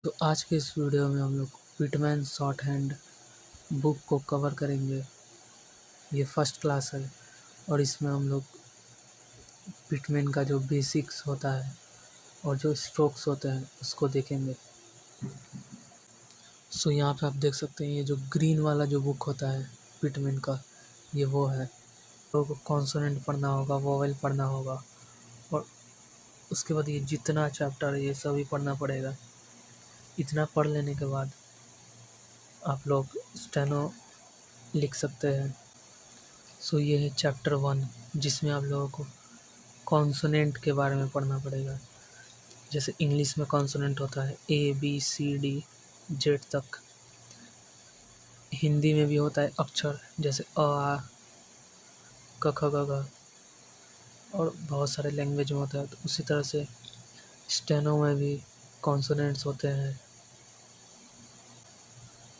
तो आज के इस वीडियो में हम लोग पिटमैन शॉर्ट हैंड बुक को कवर करेंगे। ये फर्स्ट क्लास है और इसमें हम लोग पिटमैन का जो बेसिक्स होता है और जो स्ट्रोक्स होते हैं उसको देखेंगे। सो यहाँ पे आप देख सकते हैं ये जो ग्रीन वाला जो बुक होता है पिटमैन का, ये वो है। लोगों को कॉन्सोनेंट पढ़ना होगा, वोवेल पढ़ना होगा और उसके बाद ये जितना चैप्टर है ये सभी पढ़ना पड़ेगा। इतना पढ़ लेने के बाद आप लोग स्टेनो लिख सकते हैं। सो ये है चैप्टर 1 जिसमें आप लोगों को कॉन्सोनेंट के बारे में पढ़ना पड़ेगा। जैसे इंग्लिश में कॉन्सोनेंट होता है ABCD जेड तक। हिंदी में भी होता है अक्षर, जैसे अ आ क ख ग घ, और बहुत सारे लैंग्वेज में होता है। तो उसी तरह से स्टेनो में भी कॉन्सोनेंट्स होते हैं।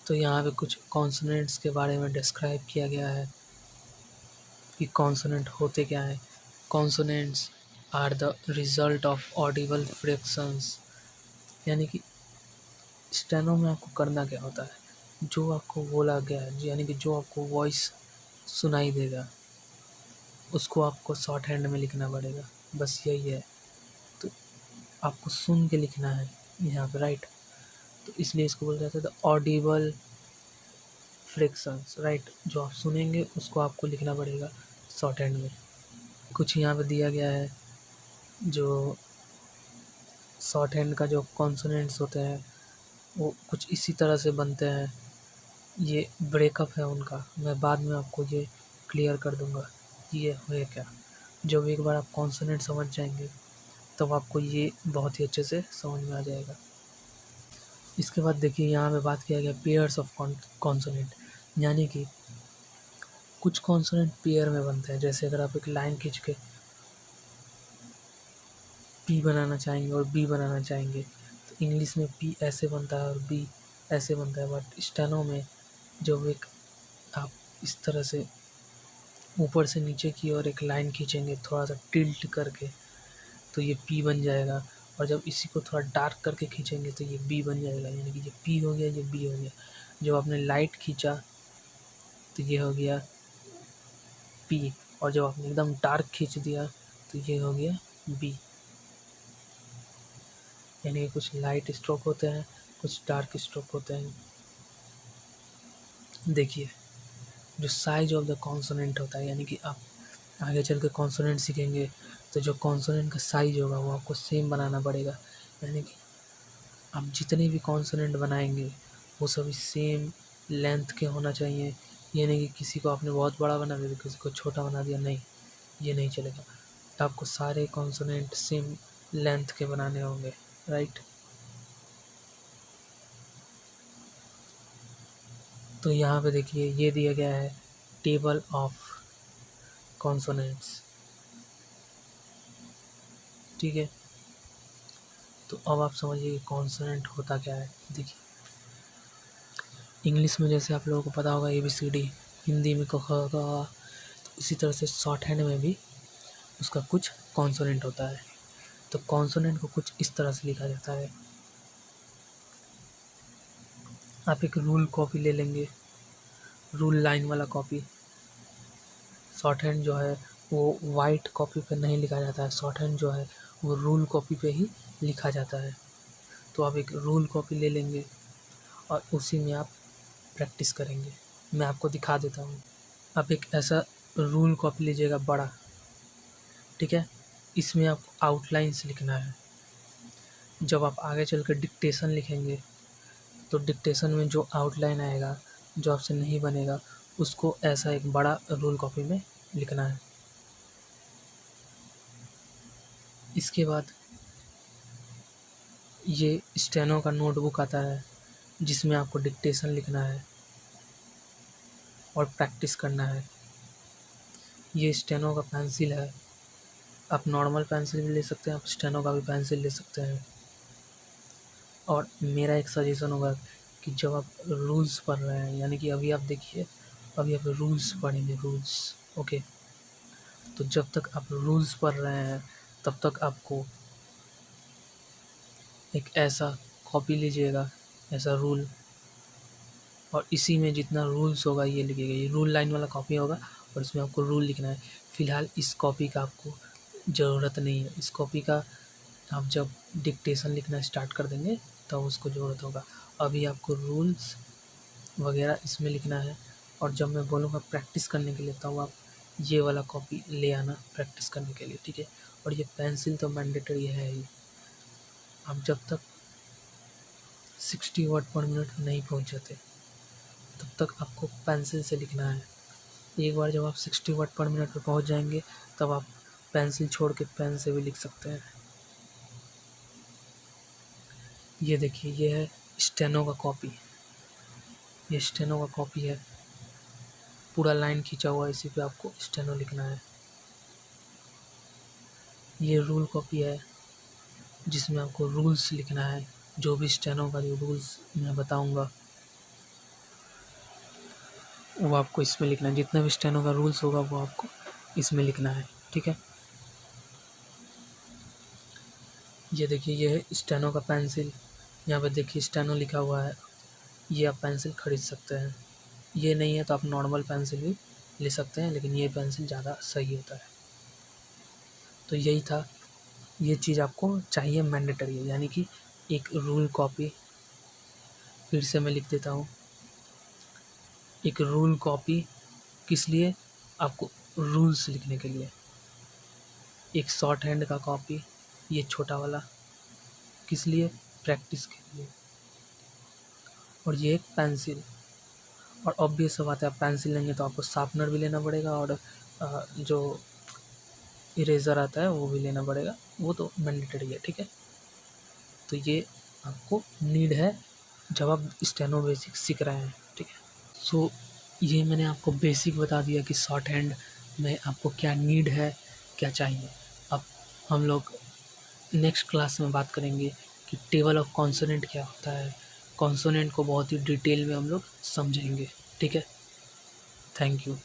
तो यहाँ पे कुछ कॉन्सोनेंट्स के बारे में डिस्क्राइब किया गया है कि कॉन्सोनेंट होते क्या हैं। Consonants are the result of audible fractions, यानी कि स्टेनो में आपको करना क्या होता है, जो आपको बोला गया है यानी कि जो आपको वॉइस सुनाई देगा उसको आपको शॉर्ट हैंड में लिखना पड़ेगा। बस यही है। तो आपको सुन के लिखना है यहाँ पे, राइट। तो इसलिए इसको बोला जाता है द ऑडिबल फ्रैक्शंस, राइट। जो आप सुनेंगे उसको आपको लिखना पड़ेगा शॉर्ट हैंड में। कुछ यहाँ पे दिया गया है जो शॉर्ट हैंड का जो कॉन्सोनेंट्स होते हैं वो कुछ इसी तरह से बनते हैं। ये ब्रेकअप है उनका, मैं बाद में आपको ये क्लियर कर दूंगा कि ये है क्या। जब एक बार आप कॉन्सोनेंट समझ जाएंगे तब आपको ये बहुत ही अच्छे से समझ में आ जाएगा। इसके बाद देखिए यहाँ पे बात किया गया पेयर्स ऑफ कॉन्सोनेंट, यानी कि कुछ कॉन्सोनेंट पेयर में बनते हैं। जैसे अगर आप एक लाइन खींच के पी बनाना चाहेंगे और बी बनाना चाहेंगे तो इंग्लिश में पी ऐसे बनता है और बी ऐसे बनता है, बट स्टेनो में जब एक आप इस तरह से ऊपर से नीचे की ओर एक लाइन खींचेंगे थोड़ा सा टिल्ट करके तो ये पी बन जाएगा, और जब इसी को थोड़ा डार्क करके खींचेंगे तो ये बी बन जाएगा, यानी कि ये पी हो गया, ये बी हो गया। जब आपने लाइट खींचा तो ये हो गया पी, और जब आपने एकदम डार्क खींच दिया तो ये हो गया बी। यानी कि कुछ लाइट स्ट्रोक होते हैं, कुछ डार्क स्ट्रोक होते हैं। देखिए जो साइज ऑफ द कॉन्सोनेंट होता है, यानी कि आप आगे चल के कॉन्सोनेंट सीखेंगे तो जो कॉन्सोनेंट का साइज होगा वो आपको सेम बनाना पड़ेगा। यानी कि आप जितने भी कॉन्सोनेंट बनाएंगे वो सभी सेम लेंथ के होना चाहिए। ये नहीं कि किसी को आपने बहुत बड़ा बना दिया, किसी को छोटा बना दिया, नहीं, ये नहीं चलेगा। आपको सारे कॉन्सोनेंट सेम लेंथ के बनाने होंगे, राइट। तो यहाँ पे देखिए ये दिया गया है टेबल ऑफ कॉन्सोनेंट्स, ठीक है। तो अब आप समझिए कॉन्सोनेंट होता क्या है। देखिए इंग्लिश में जैसे आप लोगों को पता होगा ABCD, हिंदी में क ख ग घ, तो इसी तरह से शॉर्ट हैंड में भी उसका कुछ कॉन्सोनेंट होता है। तो कॉन्सोनेंट को कुछ इस तरह से लिखा जाता है। आप एक रूल कॉपी ले लेंगे, रूल लाइन वाला कॉपी। शॉर्ट हैंड जो है वो वाइट कॉपी पे नहीं लिखा जाता है, शॉर्ट हैंड जो है वो रूल कॉपी पे ही लिखा जाता है। तो आप एक रूल कॉपी ले लेंगे और उसी में आप प्रैक्टिस करेंगे। मैं आपको दिखा देता हूँ। आप एक ऐसा रूल कॉपी लीजिएगा बड़ा, ठीक है। इसमें आपको आउटलाइंस लिखना है। जब आप आगे चल कर डिक्टेशन लिखेंगे तो डिक्टेशन में जो आउटलाइन आएगा, जो आपसे नहीं बनेगा, उसको ऐसा एक बड़ा रूल कॉपी में लिखना है। इसके बाद ये स्टेनो का नोटबुक आता है जिसमें आपको डिक्टेशन लिखना है और प्रैक्टिस करना है। ये स्टेनो का पेंसिल है। आप नॉर्मल पेंसिल भी ले सकते हैं, आप स्टेनो का भी पेंसिल ले सकते हैं। और मेरा एक सजेशन होगा कि जब आप रूल्स पढ़ रहे हैं, यानी कि अभी आप देखिए, अभी आप रूल्स पढ़ेंगे, रूल्स, ओके। तो जब तक आप रूल्स पढ़ रहे हैं तब तक आपको एक ऐसा कॉपी लीजिएगा ऐसा रूल, और इसी में जितना रूल्स होगा ये लिखिएगा। ये रूल लाइन वाला कॉपी होगा और इसमें आपको रूल लिखना है। फ़िलहाल इस कॉपी का आपको ज़रूरत नहीं है। इस कॉपी का आप जब डिक्टेशन लिखना स्टार्ट कर देंगे तब उसको ज़रूरत होगा। अभी आपको रूल्स वगैरह इसमें लिखना है, और जब मैं बोलूँगा प्रैक्टिस करने के लिए तब आप ये वाला कॉपी ले आना प्रैक्टिस करने के लिए, ठीक है। और ये पेंसिल तो मैंडेटरी है ही। आप जब तक 60 वर्ड पर मिनट नहीं पहुँच जाते तब तक आपको पेंसिल से लिखना है। एक बार जब आप 60 वर्ड पर मिनट पे पहुँच जाएंगे तब आप पेंसिल छोड़ के पेन से भी लिख सकते हैं। ये देखिए, ये है स्टेनो का कॉपी। ये स्टेनो का कॉपी है, पूरा लाइन खींचा हुआ है, इसी पे आपको स्टेनो लिखना है। ये रूल कॉपी है जिसमें आपको रूल्स लिखना है। जो भी स्टेनो का जो रूल्स मैं बताऊंगा वो आपको इसमें लिखना है। जितना भी स्टेनो का रूल्स होगा वो आपको इसमें लिखना है, ठीक है। ये देखिए, ये है स्टेनो का पेंसिल। यहाँ पे देखिए स्टेनो लिखा हुआ है। ये आप पेंसिल खरीद सकते हैं। ये नहीं है तो आप नॉर्मल पेंसिल भी ले सकते हैं, लेकिन ये पेंसिल ज़्यादा सही होता है। तो यही था, ये चीज़ आपको चाहिए, मैंडेटरी है। यानी कि एक रूल कॉपी, फिर से मैं लिख देता हूँ, एक रूल कॉपी किस लिए? आपको रूल्स लिखने के लिए। एक शॉर्ट हैंड का कॉपी, ये छोटा वाला, किस लिए? प्रैक्टिस के लिए। और ये एक पेंसिल। और ऑब्वियस सा बात है, आप पेंसिल लेंगे तो आपको शार्पनर भी लेना पड़ेगा, और जो इरेज़र आता है वो भी लेना पड़ेगा, वो तो मैंडेटरी है, ठीक है। तो ये आपको नीड है जब आप स्टेनो बेसिक सीख रहे हैं, ठीक है। सो ये मैंने आपको बेसिक बता दिया कि शॉर्ट हैंड में आपको क्या नीड है, क्या चाहिए। अब हम लोग नेक्स्ट क्लास में बात करेंगे कि टेबल ऑफ कॉन्सोनेंट क्या होता है। कॉन्सोनेंट को बहुत ही डिटेल में हम लोग समझेंगे, ठीक है। Thank you.